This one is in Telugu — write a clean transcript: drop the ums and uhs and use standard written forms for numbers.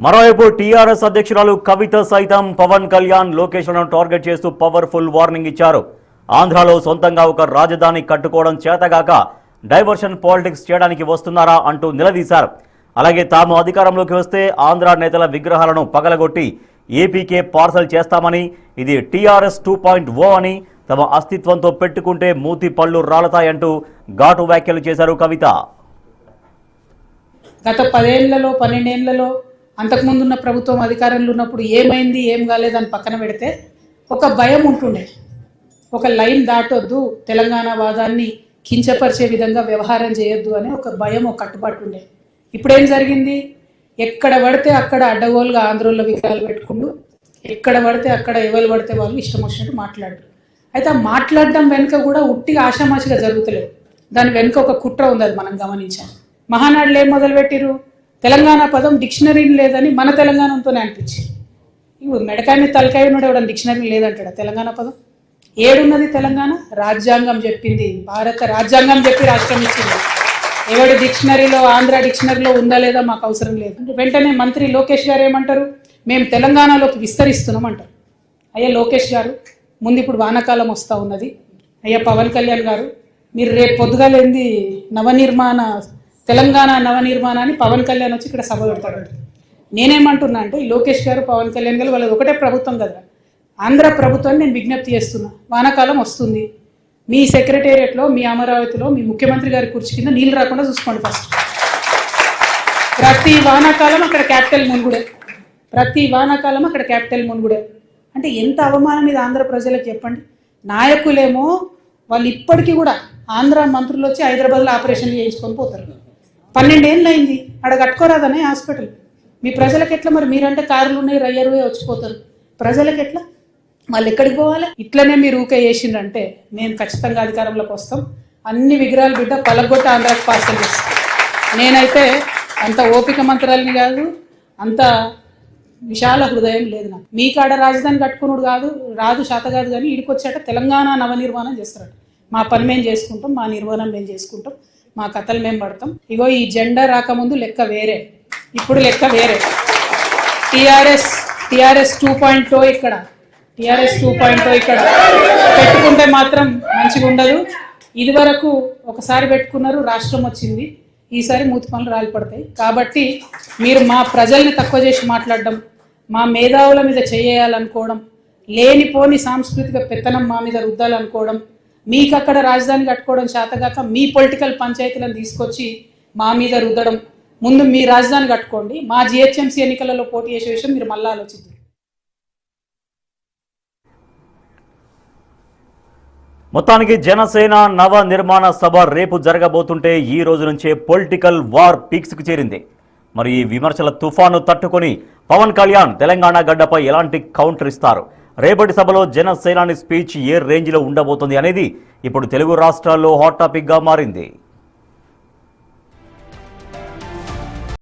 మరోవైపు టీఆర్ఎస్ అధ్యక్షురాలు కవిత సైతం పవన్ కళ్యాణ్ లోకేష్లను టార్గెట్ చేస్తూ పవర్ఫుల్ వార్నింగ్ ఇచ్చారు. ఆంధ్రాలో సొంతంగా ఒక రాజధాని కట్టుకోవడం చేతగాక డైవర్షన్ పాలిటిక్స్ చేయడానికి వస్తున్నారా అంటూ నిలదీశారు. అలాగే తాము అధికారంలోకి వస్తే ఆంధ్ర నేతల విగ్రహాలను పగలగొట్టి ఏపీకే పార్సల్ చేస్తామని, ఇది టీఆర్ఎస్ 2.0 అని, తమ అస్తిత్వంతో పెట్టుకుంటే మూతి పళ్ళు రాలతాయంటూ ఘాటు వ్యాఖ్యలు చేశారు కవిత. గత 10 ఏళ్లలో 12 ఏళ్లలో అంతకుముందున్న ప్రభుత్వం అధికారంలో ఉన్నప్పుడు ఏమైంది ఏం కాలేదని పక్కన పెడితే ఒక భయం ఉంటుండే. ఒక లైన్ దాటొద్దు, తెలంగాణ వాదాన్ని కించపరిచే విధంగా వ్యవహారం చేయొద్దు అనే ఒక భయం, ఒక కట్టుబాటు ఉండే. ఇప్పుడేం జరిగింది? ఎక్కడ పడితే అక్కడ అడ్డగోలుగా ఆంధ్రోళ్ళ విగ్రహాలు పెట్టుకుంటూ, ఎక్కడ పడితే అక్కడ ఎవరు పడితే వాళ్ళు ఇష్టం వచ్చినట్టు మాట్లాడారు. అయితే ఆ మాట్లాడడం వెనుక కూడా ఉట్టిగా ఆషామాషిగా జరుగుతలేదు. దాని వెనుక ఒక కుట్ర ఉంది, అది మనం గమనించాం. మహానాడులు ఏం మొదలుపెట్టిరు? తెలంగాణ పదం డిక్షనరీ లేదని మన తెలంగాణతోనే అనిపించింది. ఇవి మెడకాయని తలకాయ ఉన్నాడు, ఎవడని డిక్షనరీ లేదంటాడు. తెలంగాణ పదం ఏడున్నది? తెలంగాణ రాజ్యాంగం చెప్పింది, భారత రాజ్యాంగం చెప్పి రాష్ట్రం ఇచ్చింది. ఎవడి డిక్షనరీలో, ఆంధ్ర డిక్షనరీలో ఉందా లేదా మాకు అవసరం లేదు. వెంటనే మంత్రి లోకేష్ గారు ఏమంటారు? మేము తెలంగాణలోకి విస్తరిస్తున్నాం అంటారు. అయ్యా లోకేష్ గారు, ముందు ఇప్పుడు వానాకాలం వస్తూ ఉన్నది. అయ్యా పవన్ కళ్యాణ్ గారు, మీరు రేపు పొద్దుగాలేంది నవనిర్మాణ, తెలంగాణ నవనిర్మాణాన్ని పవన్ కళ్యాణ్ వచ్చి ఇక్కడ సభ పెడతాడు. నేనేమంటున్నా అంటే, లోకేష్ గారు పవన్ కళ్యాణ్ గారు వాళ్ళది ఒకటే ప్రభుత్వం కదా, ఆంధ్ర ప్రభుత్వాన్ని నేను విజ్ఞప్తి చేస్తున్నా. వానాకాలం వస్తుంది, మీ సెక్రటేరియట్లో, మీ అమరావతిలో మీ ముఖ్యమంత్రి గారి కుర్చీ కింద నీళ్ళు రాకుండా చూసుకోండి. ఫస్ట్ ప్రతి వానాకాలం అక్కడ క్యాపిటల్ మునుగుడే, ప్రతి వానాకాలం అక్కడ క్యాపిటల్ మునుగుడే. అంటే ఎంత అవమానం ఇది ఆంధ్ర ప్రజలకు చెప్పండి. నాయకులేమో వాళ్ళు ఇప్పటికీ కూడా ఆంధ్ర మంత్రులు వచ్చి హైదరాబాద్లో ఆపరేషన్లు చేయించుకొని పోతారు. 12 ఏళ్ళు అయింది, అక్కడ కట్టుకోరాదనే హాస్పిటల్. మీ ప్రజలకు ఎట్లా మరి? మీరంటే కార్లు ఉన్నాయి, రయ్యరువే వచ్చిపోతారు. ప్రజలకు ఎట్లా? వాళ్ళు ఎక్కడికి పోవాలి? ఇట్లనే మీరు ఊకే చేసిండ్రంటే మేము ఖచ్చితంగా అధికారంలోకి వస్తాం. అన్ని విగ్రహాలు బిడ్డ పలగొట్టి ఆంధ్రాకి పార్సల్ చేస్తాం. నేనైతే అంత ఓపిక మంత్రాలని కాదు, అంత విశాల హృదయం లేదు నాకు. మీ కాడ రాజధాని కట్టుకున్నాడు రాదు శాత కాదు, కానీ ఇడికి వచ్చాక తెలంగాణ నవనిర్మాణం చేస్తారట. మా పని మేము చేసుకుంటాం, మా నిర్మాణం మేము చేసుకుంటాం, మా కథలు మేము పడతాం. ఇగో ఈ జెండా రాకముందు లెక్క వేరే, ఇప్పుడు లెక్క వేరే. టీఆర్ఎస్ 2.0 ఇక్కడ, టీఆర్ఎస్ 2.0 ఇక్కడ పెట్టుకుంటే మాత్రం మంచిగా ఉండదు. ఇది వరకు ఒకసారి పెట్టుకున్నారు, రాష్ట్రం వచ్చింది. ఈసారి మూతి పనులు రాలిపడతాయి. కాబట్టి మీరు మా ప్రజల్ని తక్కువ చేసి మాట్లాడడం, మా మేధావుల మీద చేయాలనుకోవడం, లేనిపోని సాంస్కృతిక పెత్తనం మా మీద రుద్దాలనుకోవడం, మీకు అక్కడ రాజధాని కట్టుకోవడం చేతగాక మీ పొలిటికల్ పంచాయతీలను తీసుకొచ్చి మా మీద రుద్దడం. ముందు మీ రాజధాని కట్టుకోండి, మా జిహెచ్ఎంసీ ఎన్నికలలో పోటీ చేసే విషయం మీరు మళ్ళీ ఆలోచిద్దాం. మొత్తానికి జనసేన నవ నిర్మాణ సభ రేపు జరగబోతుంటే ఈ రోజు నుంచే పొలిటికల్ వార్ పీక్స్కు చేరింది. మరి ఈ విమర్శల తుఫాను తట్టుకొని పవన్ కళ్యాణ్ తెలంగాణ గడ్డపై ఎలాంటి కౌంటర్ ఇస్తారు? రేపటి సభలో జనసేనాని స్పీచ్ ఏ రేంజ్లో ఉండబోతుంది అనేది ఇప్పుడు తెలుగు రాష్ట్రాల్లో హాట్ టాపిక్గా మారింది.